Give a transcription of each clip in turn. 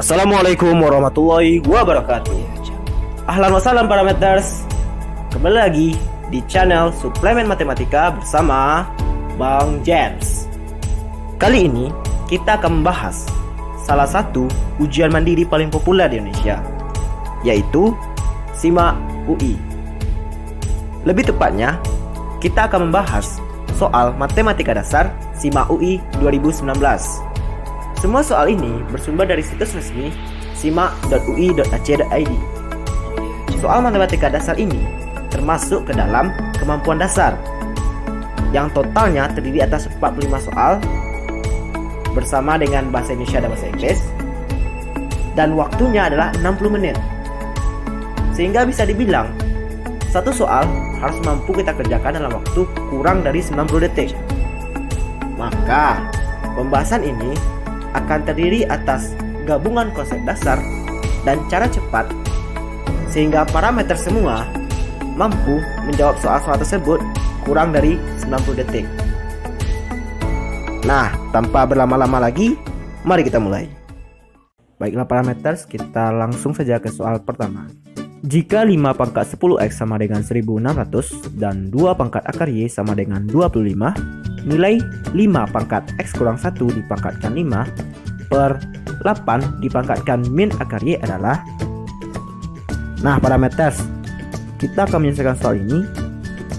Assalamualaikum warahmatullahi wabarakatuh. Ahlan wassalam parameters. Kembali lagi di channel Suplemen Matematika bersama Bang James. Kali ini kita akan membahas salah satu ujian mandiri paling populer di Indonesia, yaitu SIMAK UI. Lebih tepatnya, kita akan membahas soal Matematika Dasar SIMAK UI 2019. Semua soal ini bersumber dari situs resmi simak.ui.ac.id. Soal Matematika Dasar ini termasuk ke dalam kemampuan dasar, yang totalnya terdiri atas 45 soal bersama dengan bahasa Indonesia dan bahasa Inggris, dan waktunya adalah 60 menit. Sehingga bisa dibilang satu soal harus mampu kita kerjakan dalam waktu kurang dari 90 detik. Maka pembahasan ini akan terdiri atas gabungan konsep dasar dan cara cepat, sehingga parameter semua mampu menjawab soal-soal tersebut kurang dari 90 detik. Nah, tanpa berlama-lama lagi, mari kita mulai. Baiklah parameters, kita langsung saja ke soal pertama. Jika 5 pangkat 10x sama dengan 1600 dan 2 pangkat akar y sama dengan 25, nilai 5 pangkat x kurang 1 dipangkatkan 5 per 8 dipangkatkan min akar y adalah. Nah parameters, kita akan menyelesaikan soal ini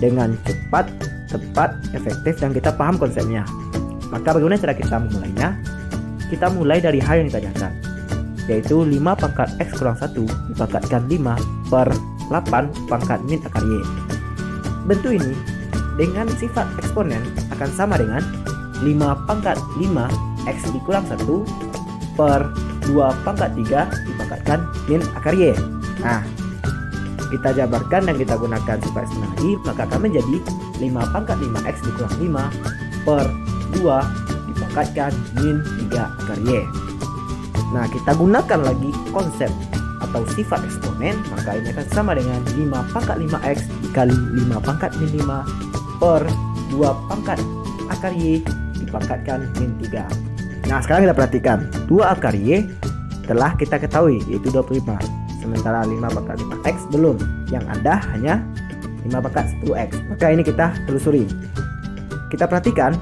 dengan cepat, tepat, efektif, dan kita paham konsepnya. Maka bagaimana cara kita memulainya? Kita mulai dari hal yang ditanyakan, yaitu 5 pangkat x kurang 1 dipangkatkan 5 per 8 pangkat min akar y. Bentuk ini dengan sifat eksponen akan sama dengan 5 pangkat 5 x dikurang 1 per 2 pangkat 3 dipangkatkan min akar y. Nah, kita jabarkan dan kita gunakan sifat eksponen lagi, maka akan menjadi 5 pangkat 5x dikurang 5 per 2 dipangkatkan min 3 akar y. Nah, kita gunakan lagi konsep atau sifat eksponen, maka ini akan sama dengan 5 pangkat 5x dikali 5 pangkat min 5 per 2 pangkat akar y dipangkatkan min 3. Nah, sekarang kita perhatikan 2 akar y telah kita ketahui, yaitu 25. Sementara 5 pangkat 5x belum, yang ada hanya 5 pangkat 10x. Maka ini kita telusuri. Kita perhatikan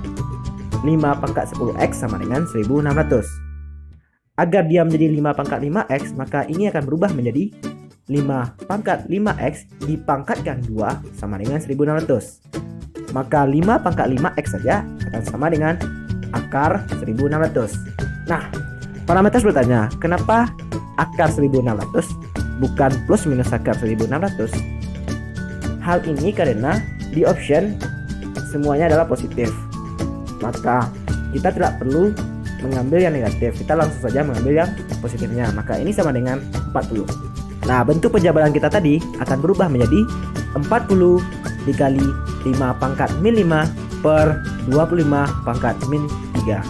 5 pangkat 10x sama dengan 1600. Agar dia menjadi 5 pangkat 5x, maka ini akan berubah menjadi 5 pangkat 5x dipangkatkan 2 sama dengan 1600. Maka 5 pangkat 5x saja akan sama dengan akar 1600. Nah, parameter bertanya, kenapa akar 1600 bukan plus minus akar 1600? Hal ini karena di option semuanya adalah positif. Maka kita tidak perlu mengambil yang negatif, kita langsung saja mengambil yang positifnya. Maka ini sama dengan 40. Nah, bentuk penjabaran kita tadi akan berubah menjadi 40 dikali 5 pangkat min 5 per 25 pangkat min 3.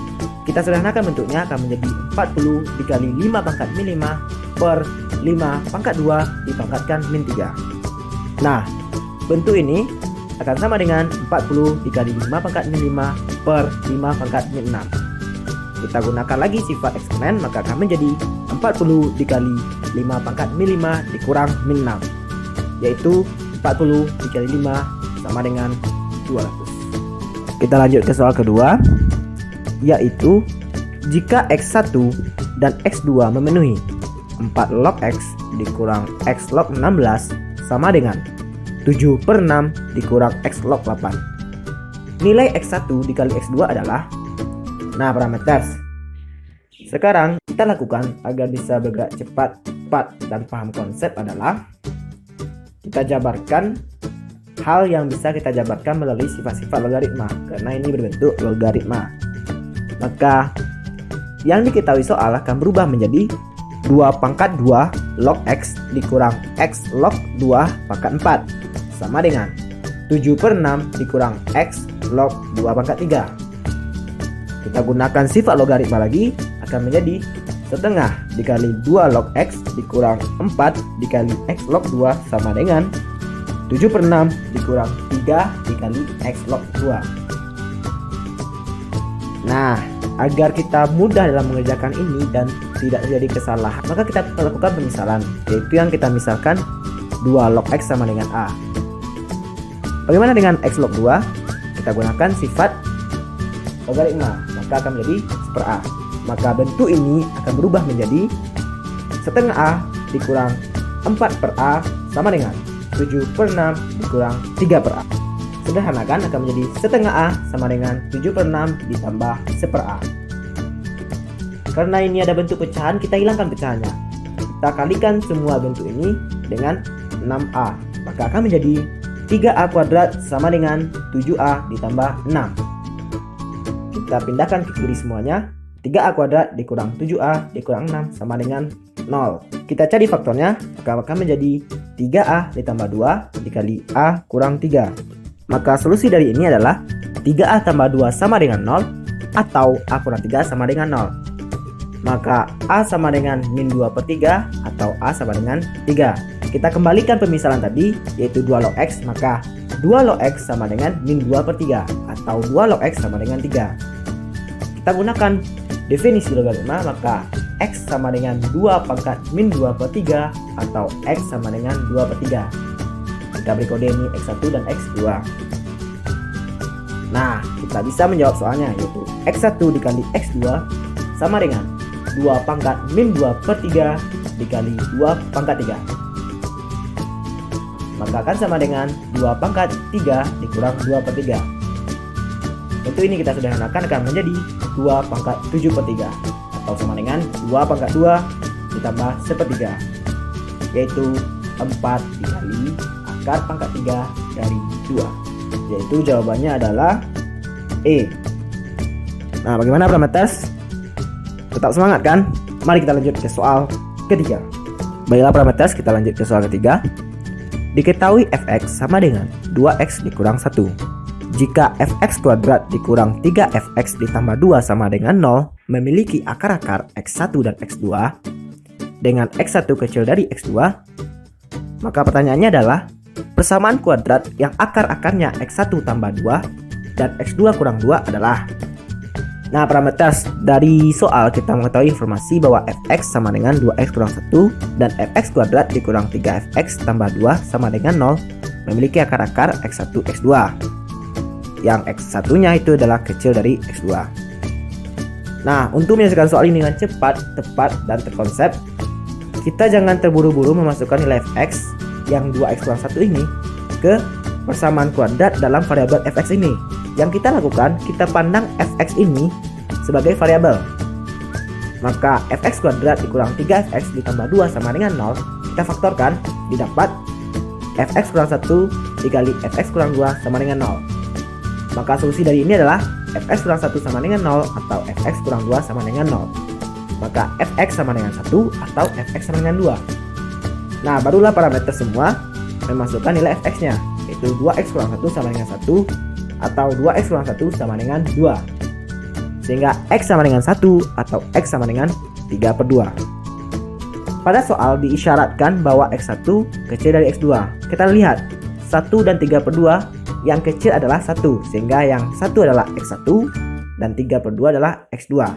Kita sederhanakan bentuknya akan menjadi 40 dikali 5 pangkat min 5 per 5 pangkat 2 dipangkatkan min 3. Nah, bentuk ini akan sama dengan 40 dikali 5 pangkat min 5 per 5 pangkat min 6. Kita gunakan lagi sifat eksponen, maka akan menjadi 40 dikali 5 pangkat min 5 dikurang min 6, yaitu 40 dikali 5 sama dengan 200. Kita lanjut ke soal kedua, yaitu jika x1 dan x2 memenuhi 4 log x dikurang x log 16 sama dengan 7 per 6 dikurang x log 8. Nilai x1 dikali x2 adalah. Nah parameters, sekarang kita lakukan agar bisa bergerak cepat, tepat, dan paham konsep adalah kita jabarkan hal yang bisa kita jabarkan melalui sifat-sifat logaritma, karena ini berbentuk logaritma. Maka yang diketahui soal akan berubah menjadi 2 pangkat 2 log x dikurang x log 2 pangkat 4 sama dengan 7 per 6 dikurang x log 2 pangkat 3. Kita gunakan sifat logaritma lagi, akan menjadi setengah dikali 2 log x dikurang 4 dikali x log 2 sama dengan 7 per 6 dikurang 3 dikali x log 2. Nah, agar kita mudah dalam mengerjakan ini dan tidak terjadi kesalahan, maka kita lakukan pemisalan, yaitu yang kita misalkan 2 log X sama dengan A. Bagaimana dengan X log 2? Kita gunakan sifat logaritma, maka akan menjadi seper A. Maka bentuk ini akan berubah menjadi setengah A dikurang 4 per A sama dengan 7 per 6 dikurang 3 per A. Sederhanakan akan menjadi setengah A sama dengan 7 per 6 ditambah seper A. Karena ini ada bentuk pecahan, kita hilangkan pecahannya. Kita kalikan semua bentuk ini dengan 6A. Maka akan menjadi 3A kuadrat sama dengan 7A ditambah 6. Kita pindahkan ke kiri semuanya. 3A kuadrat dikurang 7A dikurang 6 sama dengan 0. Kita cari faktornya, maka akan menjadi 3A ditambah 2 dikali A kurang 3. Maka solusi dari ini adalah 3A tambah 2 sama dengan 0 atau A kurang 3 sama dengan 0. Maka A sama dengan min 2 per 3 atau A sama dengan 3. Kita kembalikan pemisalan tadi, yaitu 2 log X, maka 2 log X sama dengan min 2 per 3 atau 2 log X sama dengan 3. Kita gunakan definisi logaritma, maka X sama dengan 2 pangkat min 2 per 3 atau X sama dengan 2 per 3. Kita beri kode ini X1 dan X2. Nah, kita bisa menjawab soalnya, yaitu X1 dikali X2 sama dengan 2 pangkat min 2 per 3 dikali 2 pangkat 3. Maka akan sama dengan 2 pangkat 3 dikurang 2 per 3. Untuk ini kita sederhanakan akan menjadi 2 pangkat 7 per 3 atau sama dengan 2 pangkat 2 ditambah sepertiga, yaitu 4 dikali akar pangkat 3 dari 2. Yaitu jawabannya adalah E. Nah, bagaimana parameters? Tetap semangat kan? Mari kita lanjut ke soal ketiga. Baiklah parameters, kita lanjut ke soal ketiga. Diketahui fx sama dengan 2x dikurang 1. Jika fx kuadrat dikurang 3fx ditambah 2 sama dengan 0 memiliki akar-akar x1 dan x2 dengan x1 kecil dari x2, maka pertanyaannya adalah persamaan kuadrat yang akar-akarnya x1 tambah 2 dan x2 kurang 2 adalah. Nah, parameters dari soal kita mengetahui informasi bahwa fx sama dengan 2x kurang 1 dan fx kuadrat dikurang 3fx tambah 2 sama dengan 0 memiliki akar-akar x1, x2. Yang x1-nya itu adalah kecil dari x2. Nah, untuk menyelesaikan soal ini dengan cepat, tepat, dan terkonsep, kita jangan terburu-buru memasukkan nilai fx yang 2x kurang 1 ini ke persamaan kuadrat dalam variabel fx ini. Yang kita lakukan, kita pandang fx ini sebagai variabel. Maka fx kuadrat dikurang 3fx ditambah 2 sama dengan 0, kita faktorkan, didapat fx kurang 1 dikali fx kurang 2 sama dengan 0. Maka solusi dari ini adalah fx kurang 1 sama dengan 0 atau fx kurang 2 sama dengan 0. Maka fx sama dengan 1 atau fx sama dengan 2. Nah, barulah parameter semua memasukkan nilai fx-nya, yaitu 2x kurang 1 sama dengan 1 atau 2x kurang 1 sama dengan 2. Sehingga x sama dengan 1 atau x sama dengan 3 per 2. Pada soal diisyaratkan bahwa x1 kecil dari x2. Kita lihat 1 dan 3 per 2, yang kecil adalah 1, sehingga yang 1 adalah x1 dan 3 per 2 adalah x2.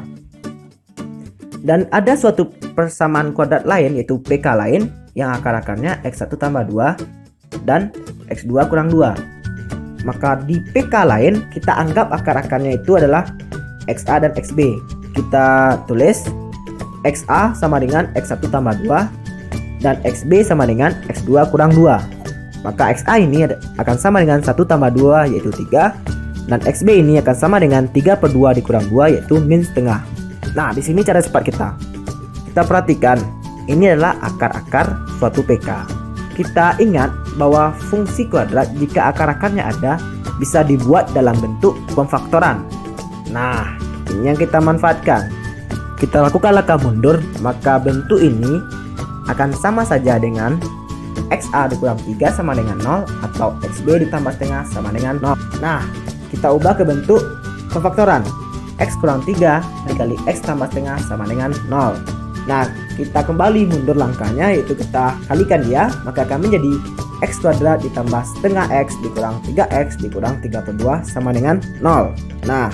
Dan ada suatu persamaan kuadrat lain, yaitu pk lain, yang akar-akarnya x1 tambah 2 dan x2 kurang 2. Maka di PK lain kita anggap akar-akarnya itu adalah XA dan XB. Kita tulis XA sama dengan X1 tambah 2 dan XB sama dengan X2 kurang 2. Maka XA ini akan sama dengan 1 tambah 2 yaitu 3 dan XB ini akan sama dengan 3 per 2 dikurang 2 yaitu min setengah. Nah, di sini cara cepat kita. Kita perhatikan, ini adalah akar-akar suatu PK. Kita ingat bahwa fungsi kuadrat jika akar-akarnya ada bisa dibuat dalam bentuk pemfaktoran. Nah, ini yang kita manfaatkan. Kita lakukan langkah mundur, maka bentuk ini akan sama saja dengan XA dikurang 3 sama dengan 0 atau XB ditambah setengah sama dengan 0. Nah, kita ubah ke bentuk pemfaktoran. X kurang 3 dikali X tambah setengah sama dengan 0. Nah, kita kembali mundur langkahnya, yaitu kita kalikan dia, maka akan menjadi x kuadrat ditambah setengah x dikurang 3x dikurang 3 per 2 sama dengan 0. Nah,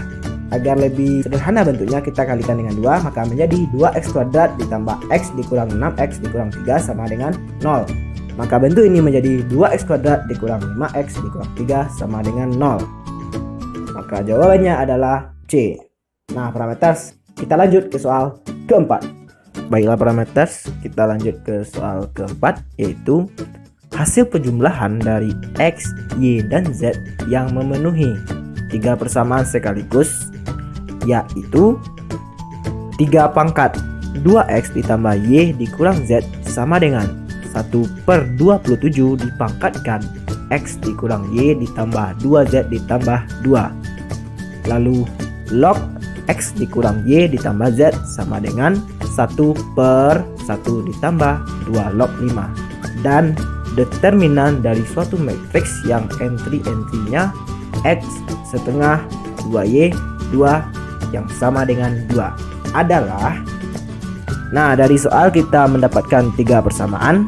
Agar lebih sederhana bentuknya, kita kalikan dengan 2, maka menjadi 2x kuadrat ditambah x dikurang 6x dikurang 3 sama dengan 0. Maka bentuk ini menjadi 2x kuadrat dikurang 5x dikurang 3 sama dengan 0. Maka jawabannya adalah C. Nah, parameters, kita lanjut ke soal keempat. Baiklah parameters, kita lanjut ke soal keempat, yaitu hasil penjumlahan dari X, Y, dan Z yang memenuhi 3 persamaan sekaligus, yaitu 3 pangkat 2X ditambah Y dikurang Z sama dengan 1/27 dipangkatkan X dikurang Y ditambah 2Z ditambah 2. Lalu log X dikurang Y ditambah Z sama dengan 1/1 ditambah 2 log 5. Dan determinan dari suatu matriks yang entry-entrynya X setengah 2Y 2 yang sama dengan 2 adalah, nah dari soal kita mendapatkan 3 persamaan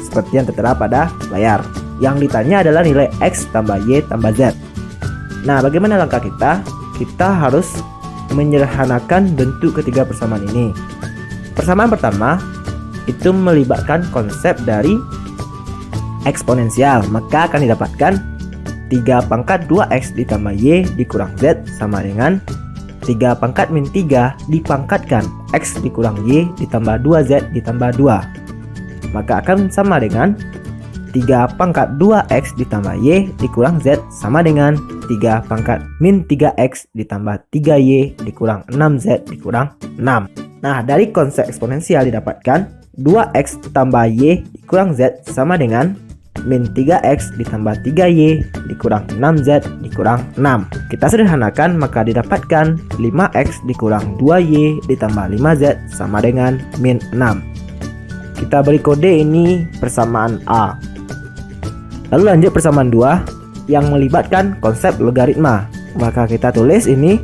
seperti yang tertera pada layar. Yang ditanya adalah nilai X tambah Y tambah Z. Nah, bagaimana langkah kita? Kita harus menyederhanakan bentuk ketiga persamaan ini. Persamaan pertama itu melibatkan konsep dari eksponensial, maka akan didapatkan 3 pangkat 2x ditambah y dikurang z sama dengan 3 pangkat min 3 dipangkatkan x dikurang y ditambah 2z ditambah 2, maka akan sama dengan 3 pangkat 2x ditambah y dikurang z sama dengan 3 pangkat min 3x ditambah 3y dikurang 6z dikurang 6. Nah, dari konsep eksponensial didapatkan 2x tambah y dikurang z sama dengan min 3x ditambah 3y dikurang 6z dikurang 6. Kita sederhanakan, maka didapatkan 5x dikurang 2y ditambah 5z sama dengan min 6. Kita beri kode ini persamaan A. Lalu lanjut persamaan 2 yang melibatkan konsep logaritma. Maka kita tulis ini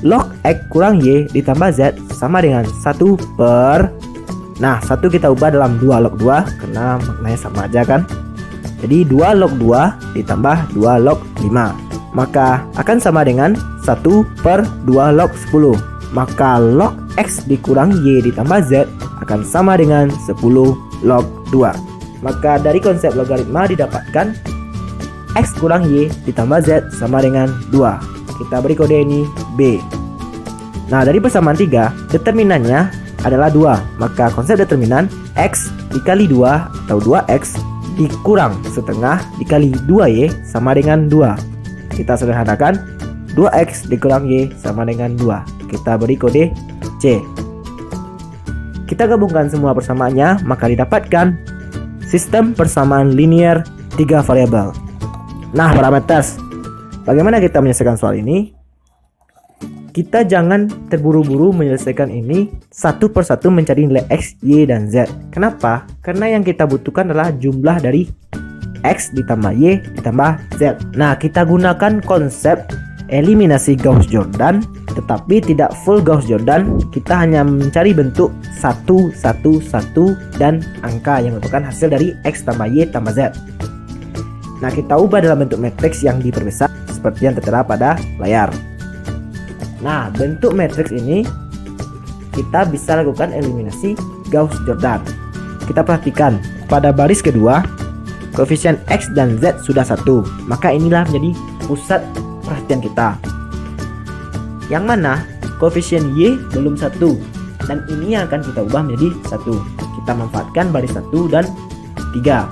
log x kurang y ditambah z sama dengan 1 per, nah 1 kita ubah dalam 2 log 2 karena maknanya sama aja kan. Jadi 2 log 2 ditambah 2 log 5, maka akan sama dengan 1 per 2 log 10. Maka log x dikurang y ditambah z akan sama dengan 10 log 2. Maka dari konsep logaritma didapatkan x kurang y ditambah z sama dengan 2. Kita beri kode ini B. Nah, dari persamaan 3 determinannya adalah 2. Maka konsep determinan x dikali 2 atau 2x dikurang setengah dikali 2y sama dengan 2. Kita sederhanakan, 2x dikurang y sama dengan 2. Kita beri kode C. Kita gabungkan semua persamaannya, maka didapatkan sistem persamaan linear 3 variabel. Nah, parameters, bagaimana kita menyelesaikan soal ini? Kita jangan terburu-buru menyelesaikan ini satu persatu mencari nilai x, y, dan z. Kenapa? Karena yang kita butuhkan adalah jumlah dari x ditambah y ditambah z. Nah, kita gunakan konsep eliminasi Gauss-Jordan, tetapi tidak full Gauss-Jordan. Kita hanya mencari bentuk 1, 1, 1 dan angka yang merupakan hasil dari x tambah y tambah z. Nah, kita ubah dalam bentuk matriks yang diperbesar seperti yang tertera pada layar. Nah, bentuk matriks ini kita bisa lakukan eliminasi Gauss-Jordan. Kita perhatikan pada baris kedua koefisien x dan z sudah 1, maka inilah menjadi pusat perhatian kita. Yang mana koefisien y belum 1, dan ini yang akan kita ubah menjadi 1. Kita manfaatkan baris 1 dan 3.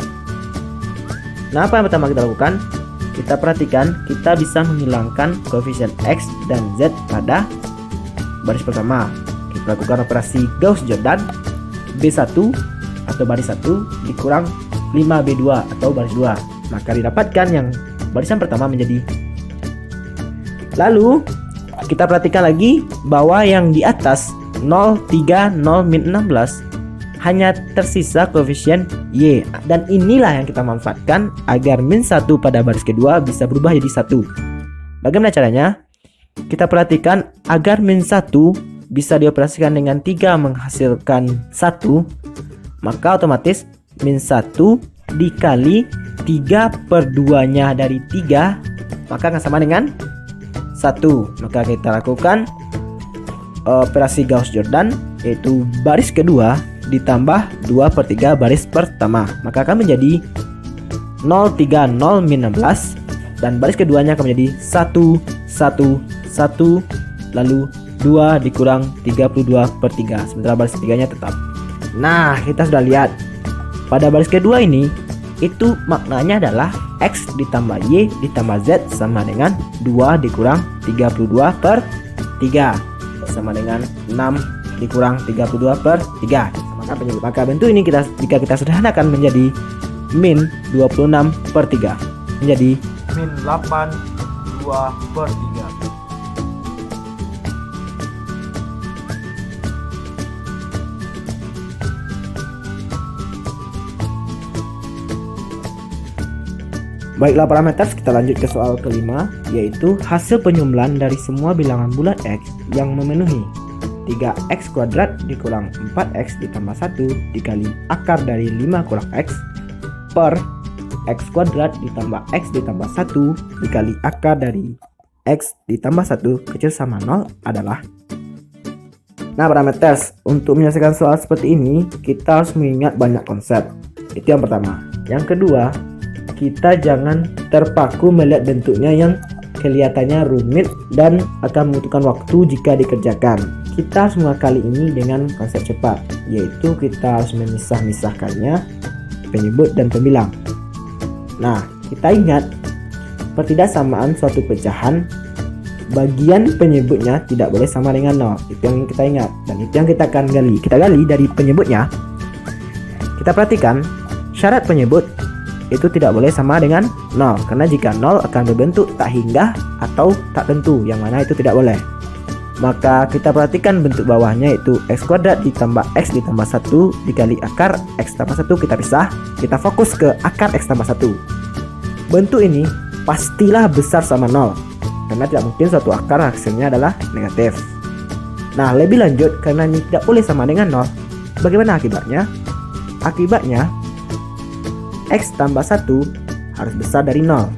Nah, apa yang pertama kita lakukan? Kita perhatikan, kita bisa menghilangkan koefisien x dan z pada baris pertama. Kita lakukan operasi Gauss-Jordan, B1 atau baris 1 dikurang 5B2 atau baris 2. Maka didapatkan yang barisan pertama menjadi. Lalu kita perhatikan lagi bahwa yang di atas 0, 3, 0, min 16 hanya tersisa koefisien y, dan inilah yang kita manfaatkan agar min 1 pada baris kedua bisa berubah jadi 1. Bagaimana caranya? Kita perhatikan, agar min 1 bisa dioperasikan dengan 3 menghasilkan 1, maka otomatis min 1 dikali 3/2 nya dari 3, maka akan sama dengan 1. Maka kita lakukan operasi Gauss-Jordan, yaitu baris kedua ditambah 2/3 baris pertama, maka akan menjadi 030 min 16, dan baris keduanya akan menjadi 1 1 1, lalu 2 dikurang 32/3, sementara baris ketiganya tetap. Nah, kita sudah lihat pada baris kedua ini itu maknanya adalah X ditambah Y ditambah Z sama dengan 2 dikurang 32/3 sama dengan 6 dikurang 32/3. Maka bentuk ini jika kita sederhanakan menjadi min 26/3, menjadi min 82/3. Baiklah parameter, kita lanjut ke soal kelima, yaitu hasil penyumlahan dari semua bilangan bulat X yang memenuhi 3x kuadrat dikurang 4x ditambah 1 dikali akar dari 5 kurang x per x kuadrat ditambah x ditambah 1 dikali akar dari x ditambah 1 kecil sama 0 adalah. Nah parameter, untuk menyelesaikan soal seperti ini kita harus mengingat banyak konsep. Itu yang pertama. Yang kedua, kita jangan terpaku melihat bentuknya yang kelihatannya rumit dan akan membutuhkan waktu jika dikerjakan. Kita harus mengakali ini dengan konsep cepat, yaitu kita harus memisah-misahkannya penyebut dan pembilang. Nah, kita ingat pertidaksamaan suatu pecahan, bagian penyebutnya tidak boleh sama dengan 0. Itu yang kita ingat, dan itu yang kita akan gali. Kita gali dari penyebutnya. Kita perhatikan syarat penyebut itu tidak boleh sama dengan 0, karena jika 0 akan berbentuk tak hingga atau tak tentu, yang mana itu tidak boleh. Maka kita perhatikan bentuk bawahnya, yaitu x kuadrat ditambah x ditambah 1 dikali akar x tambah 1, kita pisah, kita fokus ke akar x tambah 1. Bentuk ini pastilah besar sama 0, karena tidak mungkin suatu akar hasilnya adalah negatif. Nah lebih lanjut, karena ini tidak boleh sama dengan 0, bagaimana akibatnya? Akibatnya x tambah 1 harus besar dari 0,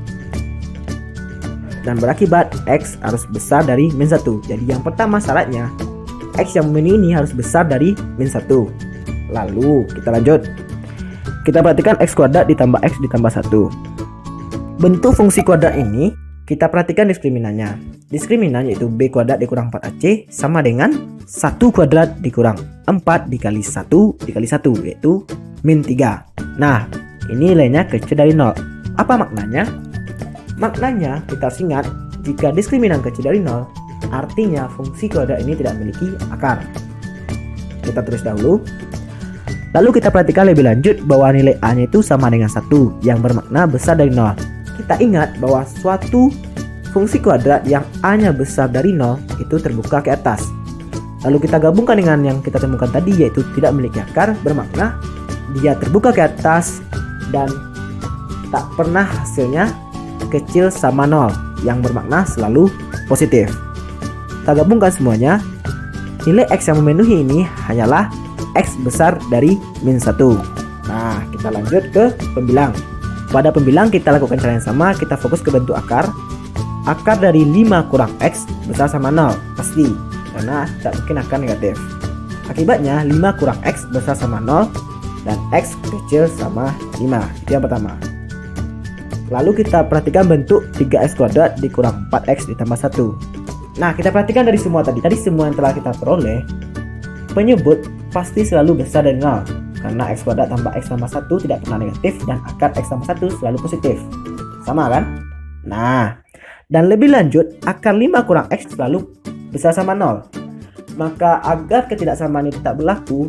dan berakibat x harus besar dari min 1. Jadi yang pertama syaratnya x yang memenuhi ini harus besar dari min 1. Lalu kita lanjut, kita perhatikan x kuadrat ditambah x ditambah 1. Bentuk fungsi kuadrat ini kita perhatikan diskriminannya. Diskriminannya yaitu b kuadrat dikurang 4ac sama dengan 1 kuadrat dikurang 4 dikali 1 dikali 1, yaitu min 3. Nah ini nilainya kecil dari 0. Apa maknanya? Maknanya kita harus ingat, jika diskriminan kecil dari 0, artinya fungsi kuadrat ini tidak memiliki akar. Kita tulis dahulu. Lalu kita perhatikan lebih lanjut bahwa nilai A-nya itu sama dengan 1, yang bermakna besar dari 0. Kita ingat bahwa suatu fungsi kuadrat yang A-nya besar dari 0 itu terbuka ke atas. Lalu kita gabungkan dengan yang kita temukan tadi, yaitu tidak memiliki akar, bermakna dia terbuka ke atas dan tak pernah hasilnya kecil sama 0, yang bermakna selalu positif. Kita gabungkan semuanya, nilai x yang memenuhi ini hanyalah x besar dari min 1. Nah kita lanjut ke pembilang. Pada pembilang kita lakukan cara yang sama, kita fokus ke bentuk akar. Akar dari 5 kurang x besar sama 0, pasti, karena tak mungkin akar negatif. Akibatnya 5 kurang x besar sama 0 dan x kecil sama 5. Itu yang pertama. Lalu kita perhatikan bentuk 3x kuadrat dikurang 4x ditambah 1. Nah kita perhatikan dari semua tadi semua yang telah kita peroleh, penyebut pasti selalu besar dari 0, karena x kuadrat tambah x tambah 1 tidak pernah negatif dan akar x tambah 1 selalu positif. Sama kan? Nah, dan lebih lanjut, akar 5 kurang x selalu besar sama 0. Maka agar ketidaksamaan ini tak berlaku,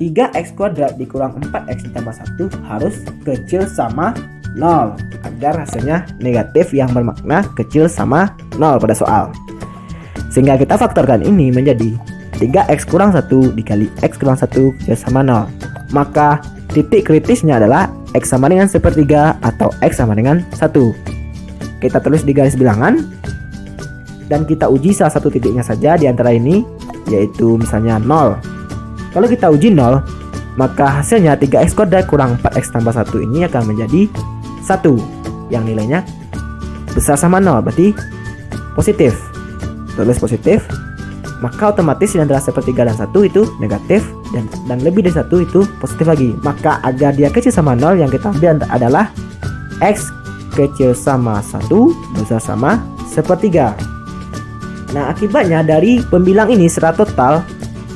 3x kuadrat dikurang 4x ditambah 1 harus kecil sama 0, agar hasilnya negatif yang bermakna kecil sama 0 pada soal. Sehingga kita faktorkan ini menjadi 3x kurang 1 dikali x kurang 1 kecil sama 0. Maka titik kritisnya adalah x sama dengan 1/3 atau x sama dengan 1. Kita tulis di garis bilangan dan kita uji salah satu titiknya saja di antara ini, yaitu misalnya 0. Kalau kita uji 0, maka hasilnya 3x kuadrat kurang 4x tambah 1 ini akan menjadi 1, yang nilainya besar sama 0. Berarti positif. Tulis positif, maka otomatis di antara sepertiga dan 1 itu negatif, dan lebih dari 1 itu positif lagi. Maka agar dia kecil sama 0, yang kita ambil adalah X kecil sama 1 besar sama sepertiga. Nah, akibatnya dari pembilang ini secara total,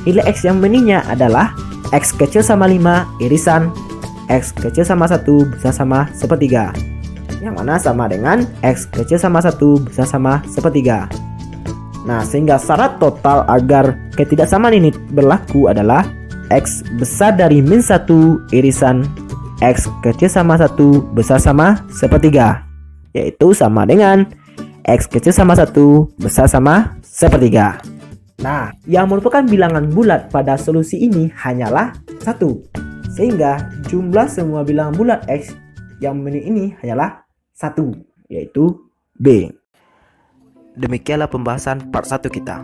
nilai X yang benihnya adalah X kecil sama 5 irisan X kecil sama 1 besar sama sepertiga, yang mana sama dengan X kecil sama 1 besar sama sepertiga. Nah, sehingga syarat total agar ketidaksamaan ini berlaku adalah X besar dari min 1 irisan X kecil sama 1 besar sama sepertiga, yaitu sama dengan X kecil sama 1 besar sama sepertiga. Nah, yang merupakan bilangan bulat pada solusi ini hanyalah 1, sehingga jumlah semua bilangan bulat X yang benih ini hanyalah 1, yaitu B. Demikianlah pembahasan part 1 kita.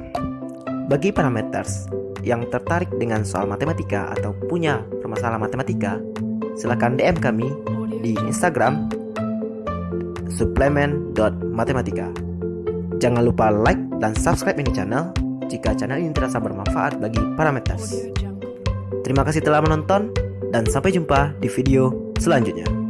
Bagi parameters yang tertarik dengan soal matematika atau punya permasalahan matematika, silakan DM kami di Instagram suplemen.matematika. Jangan lupa like dan subscribe ini channel jika channel ini terasa bermanfaat bagi parameters. Terima kasih telah menonton dan sampai jumpa di video selanjutnya.